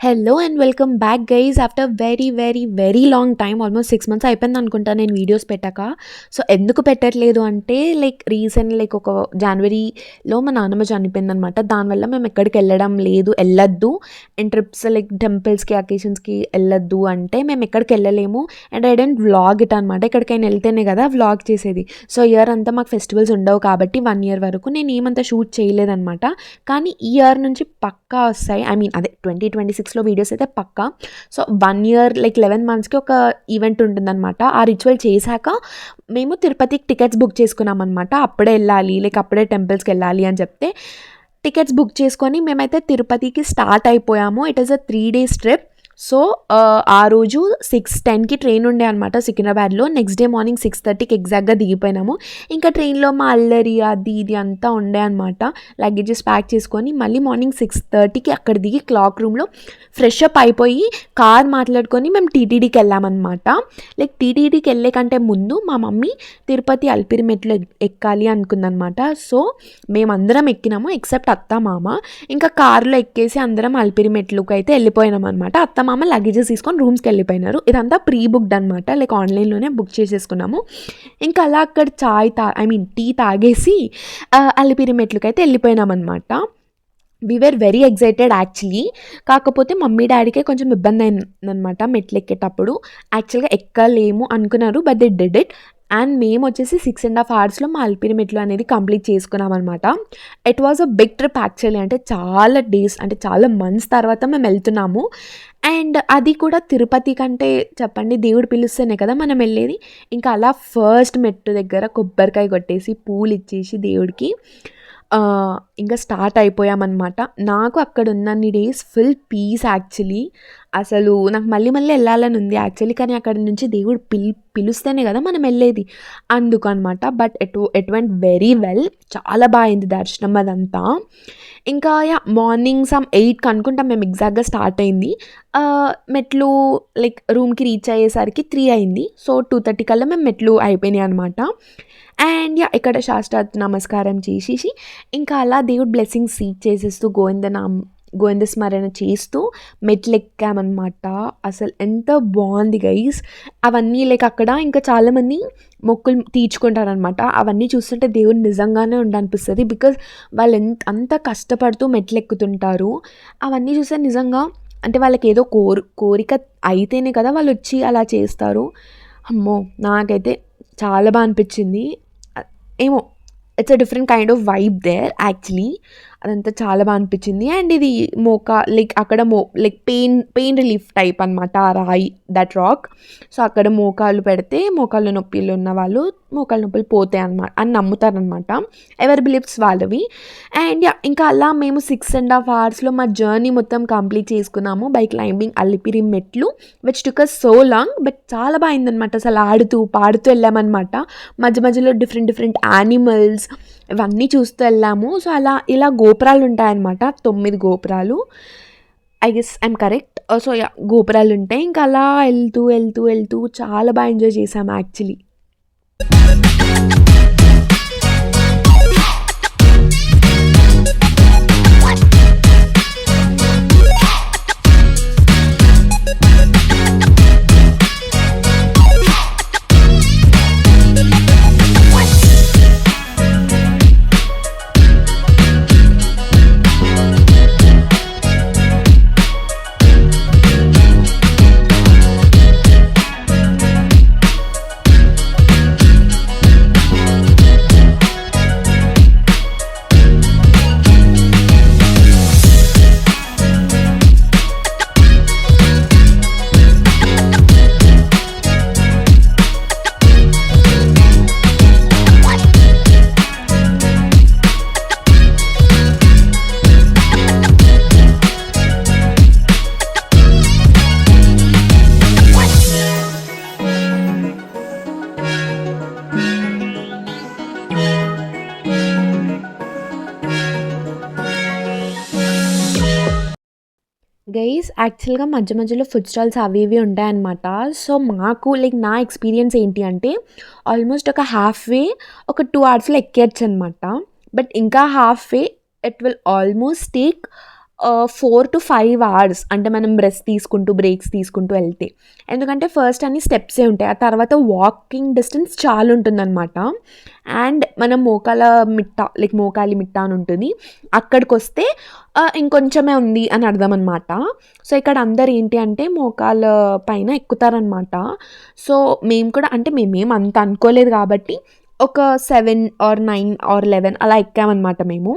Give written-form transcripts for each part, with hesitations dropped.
Hello and welcome back guys after very long time. Almost 6 months అయిపోయింది అనుకుంటా నేను videos పెట్టాక. సో ఎందుకు పెట్టట్లేదు అంటే రీసెంట్ ఒక జనవరిలో మా నాన్నమ్మ చనిపోయిందనమాట. దానివల్ల మేము ఎక్కడికి వెళ్ళొద్దు అండ్ ట్రిప్స్ టెంపుల్స్కి అకేషన్స్కి వెళ్ళొద్దు అంటే మేము ఎక్కడికి వెళ్ళలేము. And I don't vlog it అనమాట. ఎక్కడికైనా వెళ్తేనే కదా వ్లాగ్ చేసేది. సో ఇయర్ అంతా మాకు ఫెస్టివల్స్ ఉండవు కాబట్టి 1 year వరకు నేను ఏమంతా షూట్ చేయలేదనమాట. కానీ ఈ ఇయర్ నుంచి పక్కా వస్తాయి. ఐ మీన్ అదే 2026లో వీడియోస్ అయితే పక్కా. సో 1 year 11 monthsకి ఒక ఈవెంట్ ఉంటుందన్నమాట. ఆ రిచువల్ చేశాక మేము తిరుపతికి టికెట్స్ బుక్ చేసుకున్నాం అనమాట. అప్పుడే వెళ్ళాలి అప్పుడే టెంపుల్స్కి వెళ్ళాలి అని చెప్తే టికెట్స్ బుక్ చేసుకొని మేమైతే తిరుపతికి స్టార్ట్ అయిపోయాము. It is a 3 days trip. So ఆ రోజు 6:10కి ట్రైన్ ఉండే అనమాట సికింద్రాబాద్లో. నెక్స్ట్ డే మార్నింగ్ 6:30కి ఎగ్జాక్ట్గా దిగిపోయినాము. ఇంకా ట్రైన్లో మా అల్లరి అది ఇది అంతా ఉండే అనమాట. లగేజెస్ ప్యాక్ చేసుకొని మళ్ళీ మార్నింగ్ 6:30కి అక్కడ దిగి క్లాక్ రూమ్లో ఫ్రెష్ అప్ అయిపోయి కార్ మాట్లాడుకొని మేము టీటీడీకి వెళ్ళామన్నమాట. టీటీడీకి వెళ్ళే కంటే ముందు మా మమ్మీ తిరుపతి అలిపిరి మెట్లు ఎక్కాలి అనుకుందనమాట. సో మేమందరం ఎక్కినాము ఎక్సెప్ట్ అత్త మామ. ఇంకా కార్లో ఎక్కేసి అందరం అలిపిరి మెట్లుకి అయితే వెళ్ళిపోయినాం అనమాట. అత్త మామ లగేజెస్ తీసుకొని రూమ్స్కి వెళ్ళిపోయినారు. ఇదంతా ప్రీ బుక్డ్ అనమాట. ఆన్లైన్లోనే బుక్ చేసేసుకున్నాము. ఇంకా అలా అక్కడ టీ తాగేసి అలిపిరి మెట్లకి అయితే వెళ్ళిపోయినాం అనమాట. We were very excited actually. కాకపోతే మమ్మీ డాడీకే కొంచెం ఇబ్బంది అయిందనమాట మెట్లు ఎక్కేటప్పుడు. యాక్చువల్గా ఎక్కలేము అనుకున్నారు, but they did it. And మేము వచ్చేసి 6.5 hours మా అలిపిరి మెట్లు అనేది కంప్లీట్ చేసుకున్నాం అనమాట. It was a big trip actually. అంటే చాలా డేస్ అంటే చాలా మంత్స్ తర్వాత మేము వెళ్తున్నాము. అండ్ అది కూడా తిరుపతి కంటే చెప్పండి దేవుడు పిలుస్తేనే కదా మనం వెళ్ళేది. ఇంకా అలా ఫస్ట్ మెట్టు దగ్గర కొబ్బరికాయ కొట్టేసి పూలు ఇచ్చేసి దేవుడికి ఇంకా స్టార్ట్ అయిపోయామన్నమాట. నాకు అక్కడ ఉన్నన్ని డేస్ ఫుల్ పీస్ యాక్చువల్లీ. అసలు నాకు మళ్ళీ వెళ్ళాలని ఉంది యాక్చువల్లీ. కానీ అక్కడ నుంచి దేవుడు పిలుస్తేనే కదా మనం వెళ్ళేది, అందుకు అనమాట. But it went very well. చాలా బాగా అయింది దర్శనం అదంతా. ఇంకా మార్నింగ్ 8కి అనుకుంటా మేము ఎగ్జాక్ట్గా స్టార్ట్ అయింది. మెట్లు రూమ్కి రీచ్ అయ్యేసరికి 3 అయింది. సో 2:30 కల్లా మేము మెట్లు అయిపోయినాయి అనమాట. అండ్ ఇక్కడ శాస్త్రార్థ నమస్కారం చేసేసి ఇంకా అలా దేవుడు బ్లెస్సింగ్ సీక్ చేసేస్తూ గోవింద స్మరణ చేస్తూ మెట్లు ఎక్కామన్నమాట. అసలు ఎంత బాగుంది గైస్. అవన్నీ అక్కడ ఇంకా చాలామంది మొక్కులు తీర్చుకుంటారనమాట. అవన్నీ చూస్తుంటే దేవుడు నిజంగానే ఉండనిపిస్తుంది. బికాజ్ వాళ్ళు అంత కష్టపడుతూ మెట్లు ఎక్కుతుంటారు. అవన్నీ చూస్తే నిజంగా అంటే వాళ్ళకి ఏదో కోరిక అయితేనే కదా వాళ్ళు వచ్చి అలా చేస్తారు. అమ్మో నాకైతే చాలా బాగా అనిపించింది. ఏమో it's a different kind of vibe there actually. అదంతా చాలా బాగా అనిపించింది. అండ్ ఇది అక్కడ పెయిన్ రిలీఫ్ టైప్ అనమాట ఆ రాయి, దట్ రాక్. సో అక్కడ మోకాళ్ళు పెడితే మోకాళ్ళు నొప్పులు ఉన్న వాళ్ళు మోకాళ్ళ నొప్పులు పోతాయి అన్నమాట అని నమ్ముతారనమాట. ఎవరి బిలీఫ్స్ వాళ్ళవి. అండ్ ఇంకా అలా మేము 6.5 hours మా జర్నీ మొత్తం కంప్లీట్ చేసుకున్నాము బై క్లైంబింగ్ అలిపిరి మెట్లు, which took us so long. But చాలా బాగుందనమాట. అసలు ఆడుతూ పాడుతూ వెళ్ళామన్నమాట. మధ్యలో డిఫరెంట్ యానిమల్స్ ఇవన్నీ చూస్తూ వెళ్ళాము. సో ఇలా గోపురాలు ఉంటాయన్నమాట. 9 గోపురాలు, I guess I'm correct. So గోపురాలు ఉంటాయి. ఇంకా అలా వెళ్తూ చాలా బాగా ఎంజాయ్ చేసాము యాక్చువల్లీ. గైస్ యాక్చువల్‌గా మధ్య మధ్యలో ఫుడ్ స్టాల్స్ అవి ఇవి ఉంటాయన్నమాట. సో, మాకు లైక్ నా ఎక్స్‌పీరియన్స్ ఏంటి అంటే ఆల్మోస్ట్ ఒక హాఫ్ వే ఒక 2 అవర్స్‌లో ఎక్కేయొచ్చనమాట. బట్ ఇంకా half way it will almost take 4-5 hours. అంటే మనం రెస్ట్ తీసుకుంటూ, బ్రేక్స్ తీసుకుంటూ వెళ్తే. ఎందుకంటే ఫస్ట్ అన్ని స్టెప్సే ఉంటాయి. ఆ తర్వాత వాకింగ్ డిస్టెన్స్ చాలా ఉంటుందనమాట. అండ్ మనం మోకాల మిట్ట లైక్ మోకాలి మిట్ట అని ఉంటుంది. అక్కడికొస్తే ఇంకొంచెమే ఉంది అని అర్థం అనమాట. సో, ఇక్కడ అందరు ఏంటి అంటే మోకాళ్ళ పైన ఎక్కుతారనమాట. సో, మేము కూడా అంటే మేమేం అంత అనుకోలేదు కాబట్టి ఒక 7 ఆర్ 9 ఆర్ 11 అలా ఎక్కామనమాట మేము.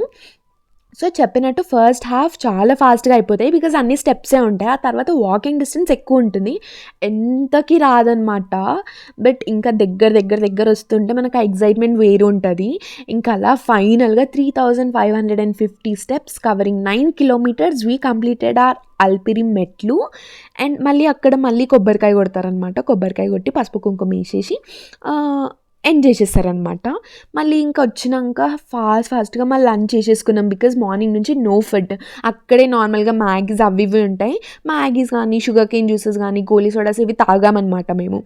సో, చెప్పినట్టు ఫస్ట్ హాఫ్ చాలా ఫాస్ట్‌గా అయిపోతాయి. బికాజ్ అన్ని స్టెప్సే ఉంటాయి. ఆ తర్వాత వాకింగ్ డిస్టెన్స్ ఎక్కువుంటుంది. ఎంతకి రాదనమాట. బట్ ఇంకా దగ్గర వస్తుంటే మనకు ఆ ఎక్సైట్‌మెంట్ వేరు ఉంటది. ఇంకా అలా ఫైనల్‌గా 3550 steps covering 9 kilometres we completed our Alipiri మెట్లు. అండ్ మళ్ళీ కొబ్బరికాయ కొడతారనమాట. కొబ్బరికాయ కొట్టి పసుపు కుంకుమ ఏసేసి ఎండ్ చేసేస్తారనమాట. మళ్ళీ ఇంకా వచ్చినాక ఫాస్ట్‌గా మళ్ళీ లంచ్ చేసేసుకున్నాం. బికాజ్ మార్నింగ్ నుంచి నో ఫుడ్. అక్కడే నార్మల్‌గా మ్యాగీస్ అవి ఇవి ఉంటాయి. మ్యాగీస్ కానీ, షుగర్ కేన్ జ్యూసెస్ కానీ, గోలీ సోడాస్ ఇవి తాగామనమాట మేము.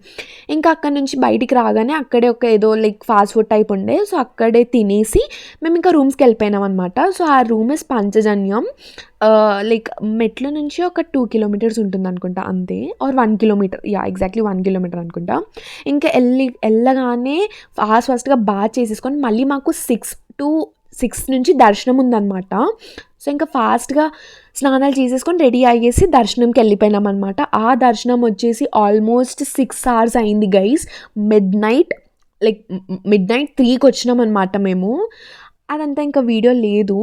ఇంకా అక్కడి నుంచి బయటికి రాగానే అక్కడే ఒక ఏదో లైక్ ఫాస్ట్ ఫుడ్ టైప్ ఉండే. సో, అక్కడే తినేసి మేము ఇంకా రూమ్స్‌కి వెళ్ళిపోయినాం అనమాట. సో, ఆ రూమ్ ఇస్ పంచజన్యం. లైక్ మెట్ల నుంచి ఒక 2 కిలోమీటర్స్ ఉంటుందనుకుంటా అంతే. Are 1 kilometre. ఎగ్జాక్ట్‌లీ 1 కిలోమీటర్ అనుకుంటా. ఇంకా ఎళ్ళగానే ఫాస్ట్‌గా బాత్ చేసేసుకొని మళ్ళీ మాకు 6 నుంచి దర్శనం ఉందనమాట. సో, ఇంకా ఫాస్ట్‌గా స్నానాలు చేసేసుకొని రెడీ అయ్యేసి దర్శనంకి వెళ్ళిపోయినామనమాట. ఆ దర్శనం వచ్చేసి ఆల్మోస్ట్ 6 అవర్స్ అయింది గైస్. మిడ్‌నైట్ 3కి వచ్చినామనమాట మేము. అదంతా ఇంకా వీడియో లేదు.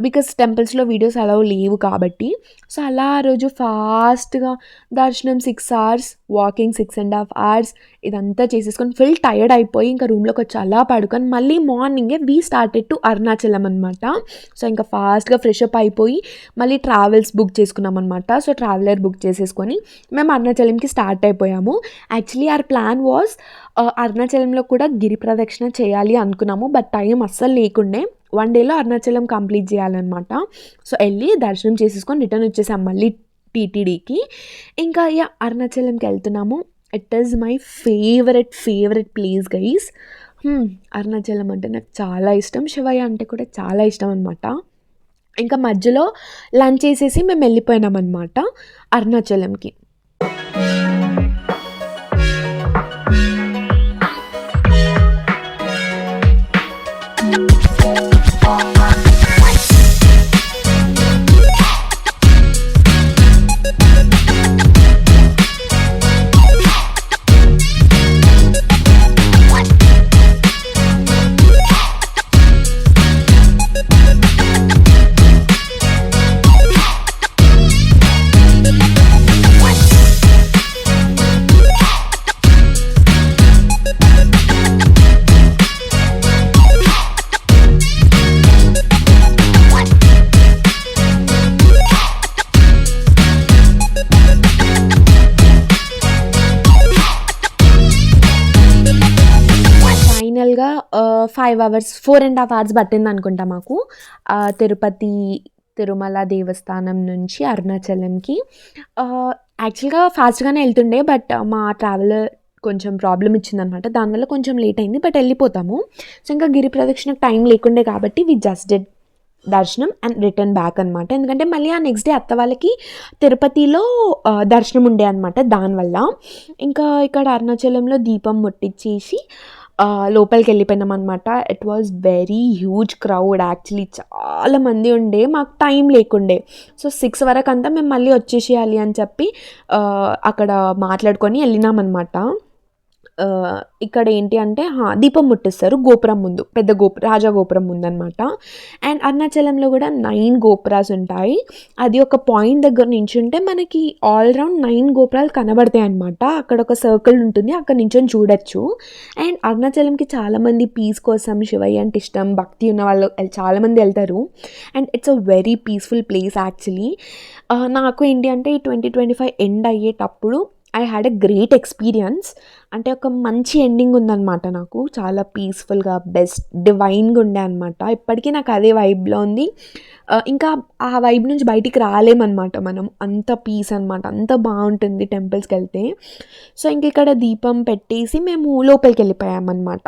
బికాజ్ టెంపుల్స్‌లో వీడియోస్ అలౌ లేవు కాబట్టి. సో, అలా ఆ రోజు ఫాస్ట్‌గా దర్శనం 6 అవర్స్, వాకింగ్ 6½ అవర్స్ ఇదంతా చేసేసుకొని ఫుల్ టైర్డ్ అయిపోయి ఇంకా రూమ్‌లోకి వచ్చి అలా పడుకొని మళ్ళీ మార్నింగే వి స్టార్టెడ్ టు అరుణాచలం అనమాట. సో, ఇంకా ఫాస్ట్‌గా ఫ్రెష్ అప్ అయిపోయి మళ్ళీ ట్రావెల్స్ బుక్ చేసుకున్నామనమాట. సో, ట్రావెలర్ బుక్ చేసేసుకొని మేము అరుణాచలంకి స్టార్ట్ అయిపోయాము. యాక్చువల్లీ అవర్ ప్లాన్ వాస్ అరుణాచలంలో కూడా గిరి ప్రదక్షిణ చేయాలి అనుకున్నాము. బట్ టైం అస్సలు లేకుండే. 1 డేలో అరుణాచలం కంప్లీట్ చేయాలన్నమాట. సో, వెళ్ళి దర్శనం చేసేసుకొని రిటర్న్ వచ్చేసాం మళ్ళీ టీటీడీకి. ఇంకా అరుణాచలంకి వెళ్తున్నాము. It is my favourite place guys. Arunachalam అంటే నాకు చాలా ఇష్టం. శివయ్య అంటే కూడా చాలా ఇష్టం అనమాట. ఇంకా మధ్యలో లంచ్ చేసేసి మేము వెళ్ళిపోయినామన్నమాట అరుణాచలంకి. ఫైనల్‌గా 5 అవర్స్ 4½ అవర్స్ పట్టిందనుకుంటా మాకు తిరుపతి, తిరుమల దేవస్థానం నుంచి అరుణాచలంకి. యాక్చువల్‌గా ఫాస్ట్‌గానే వెళ్తుండే. బట్ మా ట్రావెలర్ కొంచెం ప్రాబ్లమ్ ఇచ్చిందనమాట. దానివల్ల కొంచెం లేట్ అయింది. బట్ వెళ్ళిపోతాము. సో, ఇంకా గిరి ప్రదక్షిణకు టైం లేకుండే కాబట్టి వి జస్ట్ డిడ్ దర్శనం అండ్ రిటర్న్ బ్యాక్ అనమాట. ఎందుకంటే మళ్ళీ ఆ నెక్స్ట్ డే అత్త వాళ్ళకి తిరుపతిలో దర్శనం ఉండే అనమాట. దానివల్ల ఇంకా ఇక్కడ అరుణాచలంలో దీపం ముట్టించేసి లోపలికి వెళ్ళిపోయినామన్నమాట. It was very huge crowd. Actually చాలా మంది ఉండే. మాకు టైం లేకుండే. సో, 6 వరకు అంతా మేము మళ్ళీ వచ్చేసేయాలి అని చెప్పి అక్కడ మాట్లాడుకొని వెళ్ళినామన్నమాట. ఇక్కడ ఏంటి అంటే దీపం ముట్టిస్తారు గోపురం ముందు. పెద్ద రాజా గోపురం ముందనమాట. అండ్ అరుణాచలంలో కూడా 9 గోపురాస్ ఉంటాయి. అది ఒక పాయింట్ దగ్గర నించుంటే మనకి ఆల్ రౌండ్ 9 గోపురాలు కనబడతాయి అనమాట. అక్కడ ఒక సర్కిల్ ఉంటుంది. అక్కడ నించొని చూడొచ్చు. అండ్ అరుణాచలంకి చాలామంది పీస్ కోసం, శివయ్య అంటే ఇష్టం, భక్తి ఉన్న వాళ్ళు చాలామంది వెళ్తారు. And it's a very peaceful place actually. నాకు ఏంటి అంటే ఈ 2025 ఎండ్ అయ్యేటప్పుడు I had a great experience. అంటే ఒక మంచి ఎండింగ్ ఉందన్నమాట నాకు. చాలా పీస్‌ఫుల్‌గా డివైన్‌గా ఉండే అనమాట. ఇప్పటికీ నాకు అదే వైబ్‌లో ఉంది. ఇంకా ఆ వైబ్ నుంచి బయటికి రాలేమనమాట మనం. అంత పీస్ అనమాట. అంత బావుంటుంది టెంపుల్స్‌కెళ్తే. సో, ఇంక ఇక్కడ దీపం పెట్టేసి మేము లోపలికెళ్ళిపోయామనమాట.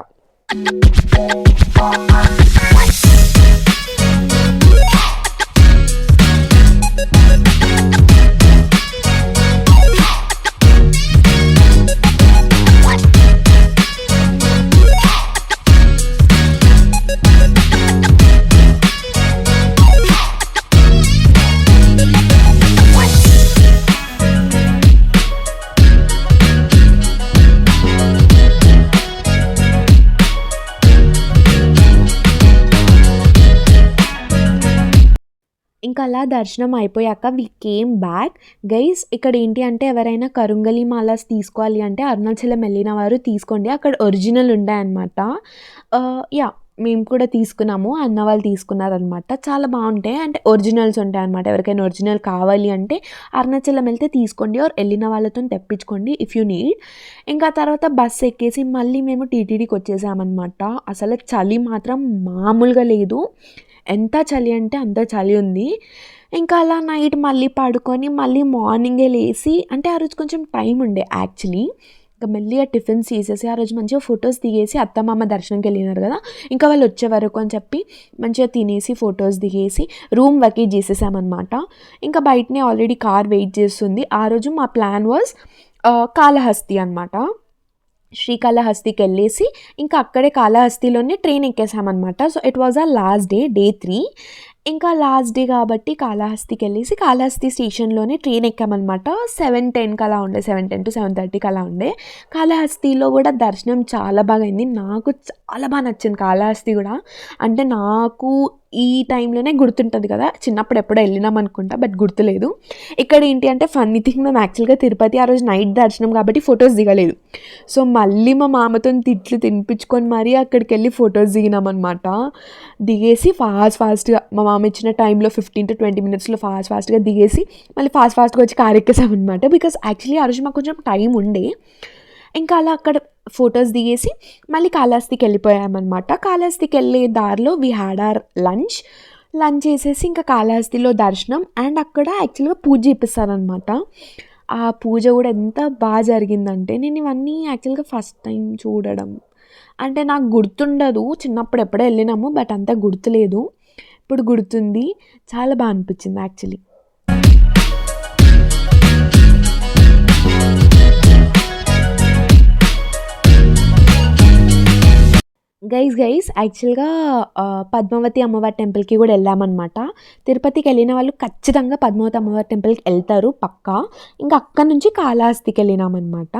ఇంకా అలా దర్శనం అయిపోయాక వి కేమ్ బ్యాక్. గైస్ ఇక్కడ ఏంటి అంటే ఎవరైనా కరుంగలి మాలాస్ తీసుకోవాలి అంటే అరుణాచలం వెళ్ళిన వారు తీసుకోండి. అక్కడ ఒరిజినల్ ఉంటాయన్నమాట. యాహ్! మేము కూడా తీసుకున్నాము. అన్న వాళ్ళు తీసుకున్నారనమాట. చాలా బావుంటాయి. అంటే ఒరిజినల్స్ ఉంటాయన్నమాట. ఎవరికైనా ఒరిజినల్ కావాలి అంటే అరుణాచలం వెళ్తే తీసుకోండి ఆర్ వెళ్ళిన వాళ్ళతోని తెప్పించుకోండి ఇఫ్ యూ నీడ్. ఇంకా తర్వాత బస్ ఎక్కేసి మళ్ళీ మేము టీటీడీకి వచ్చేసామన్నమాట. అసలు చలి మాత్రం మామూలుగా లేదు. ఎంత చలి అంటే అంత చలి ఉంది. ఇంకా అలా నైట్ మళ్ళీ పడుకొని మళ్ళీ మార్నింగే లేసి అంటే ఆ రోజు కొంచెం టైం ఉండే యాక్చువల్లీ. ఇంకా మెల్లిగా టిఫిన్స్ చేసేసి ఆ రోజు మంచిగా ఫొటోస్ దిగేసి అత్తమామ దర్శనంకి వెళ్ళినారు కదా, ఇంకా వాళ్ళు వచ్చే వరకు అని చెప్పి మంచిగా తినేసి ఫొటోస్ దిగేసి రూమ్ వెకేట్ చేసేసామన్నమాట. ఇంకా బయటనే ఆల్రెడీ కార్ వెయిట్ చేస్తుంది. ఆ రోజు మా ప్లాన్ వాజ్ కాళహస్తి అనమాట. శ్రీకాళహస్తికి వెళ్ళేసి ఇంకా అక్కడే కాళహస్తిలోనే ట్రైన్ ఎక్కేసామన్నమాట. So it was a last day, day 3. ఇంకా లాస్ట్ డే కాబట్టి కాళహస్తికి వెళ్ళేసి కాళహస్తి స్టేషన్లోనే ట్రైన్ ఎక్కామన్నమాట. 7:10కి అలా ఉండే, 7:10 to 7:30కి అలా ఉండే. కాళహస్తిలో కూడా దర్శనం చాలా బాగా అయింది. నాకు చాలా బాగా నచ్చింది కాళహస్తి కూడా. అంటే నాకు ఈ టైంలోనే గుర్తుంటుంది కదా, చిన్నప్పుడు ఎప్పుడో వెళ్ళినాం అనుకుంటా బట్ గుర్తులేదు. ఇక్కడ ఏంటి అంటే ఫన్నీ థింగ్, మేము యాక్చువల్గా తిరుపతి ఆ రోజు నైట్ దర్శనం కాబట్టి ఫొటోస్ దిగలేదు. సో మళ్ళీ మా మామతో తిట్లు తినిపించుకొని మరీ అక్కడికి వెళ్ళి ఫొటోస్ దిగినామన్నమాట. దిగేసి ఫాస్ట్గా మా మామ ఇచ్చిన టైంలో 15 to 20 minutesలో ఫాస్ట్గా దిగేసి మళ్ళీ ఫాస్ట్గా వచ్చి కార్ ఎక్కేసామన్నమాట. బికాస్ యాక్చువల్లీ ఆ రోజు మాకు కొంచెం టైం ఉండే. ఇంకా అలా అక్కడ ఫొటోస్ దిగేసి మళ్ళీ కాళహస్తికి వెళ్ళిపోయామన్నమాట. కాళహస్తికి వెళ్ళే దారిలో వీ హ్యాడ్ అవర్ లంచ్ చేసేసి ఇంకా కాళహస్తిలో దర్శనం అండ్ అక్కడ యాక్చువల్గా పూజ చేపిస్తారనమాట. ఆ పూజ కూడా ఎంత బాగా జరిగిందంటే, నేను ఇవన్నీ యాక్చువల్గా ఫస్ట్ టైం చూడడం. అంటే నాకు గుర్తుండదు, చిన్నప్పుడు ఎప్పుడో వెళ్ళినాము బట్ అంతా గుర్తులేదు. ఇప్పుడు గుర్తుంది. చాలా బాగా అనిపించింది యాక్చువల్లీ. గైస్ యాక్చువల్గా పద్మావతి అమ్మవారి టెంపుల్కి కూడా వెళ్ళామన్నమాట. తిరుపతికి వెళ్ళిన వాళ్ళు ఖచ్చితంగా పద్మావతి అమ్మవారి టెంపుల్కి వెళ్తారు పక్కా. ఇంకా అక్కడ నుంచి కాళహస్తికి వెళ్ళినామన్నమాట.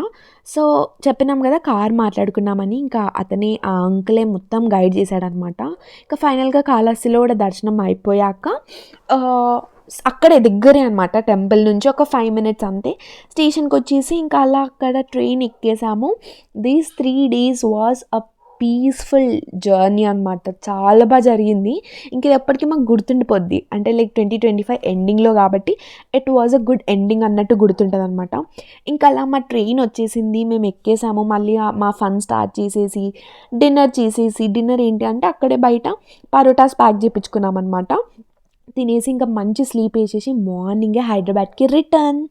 సో చెప్పినాం కదా కార్ మాట్లాడుకున్నామని, ఇంకా అతనే ఆ అంకులే మొత్తం గైడ్ చేశాడనమాట. ఇంకా ఫైనల్గా కాళహస్తిలో కూడా దర్శనం అయిపోయాక అక్కడే దగ్గరే అనమాట, టెంపుల్ నుంచి ఒక 5 minutes అంతే. స్టేషన్కి వచ్చేసి ఇంకా అలా అక్కడ ట్రైన్ ఎక్కేసాము. These 3 days was a peaceful journey అనమాట. చాలా బాగా జరిగింది. ఇంక ఇది ఎప్పటికీ మాకు గుర్తుండిపోద్ది. అంటే లైక్ 2025 ఎండింగ్లో కాబట్టి it was a good ending అన్నట్టు గుర్తుంటుంది అనమాట. ఇంకా అలా మా ట్రైన్ వచ్చేసింది, మేము ఎక్కేసాము. మళ్ళీ మా ఫన్ స్టార్ట్ చేసేసి డిన్నర్ ఏంటి అంటే అక్కడే బయట పరోటాస్ ప్యాక్ చేయించుకున్నాం అనమాట. తినేసి ఇంకా మంచి స్లీప్ వేసేసి మార్నింగే హైదరాబాద్కి return.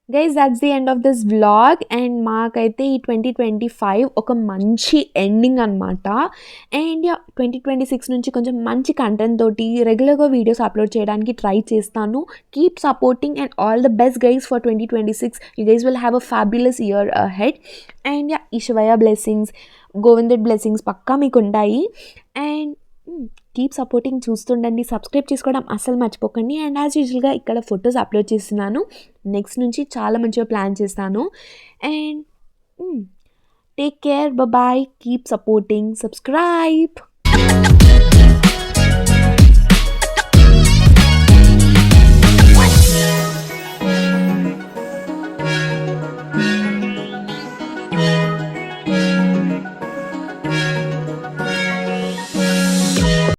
Guys that's the end of this vlog. And మాకైతే ఈ 2025 ఒక మంచి ఎండింగ్ అనమాట. అండ్ 2026 నుంచి కొంచెం మంచి కంటెంట్ తోటి రెగ్యులర్గా వీడియోస్ అప్లోడ్ చేయడానికి ట్రై చేస్తాను. Keep supporting and all the best guys for 2026. You guys will have a fabulous year ahead. And ఈశ్వయ బ్లెస్సింగ్స్, గోవిందుడి బ్లెస్సింగ్స్ పక్కా మీకు ఉంటాయి. అండ్ కీప్ సపోర్టింగ్, చూస్తుండండి. సబ్స్క్రైబ్ చేసుకోవడం అస్సలు మర్చిపోకండి. అండ్ యాజ్ యూజువల్గా ఇక్కడ ఫొటోస్ అప్లోడ్ చేస్తున్నాను. నెక్స్ట్ నుంచి చాలా మంచిగా ప్లాన్ చేస్తాను. And take care, bye, keep supporting, subscribe.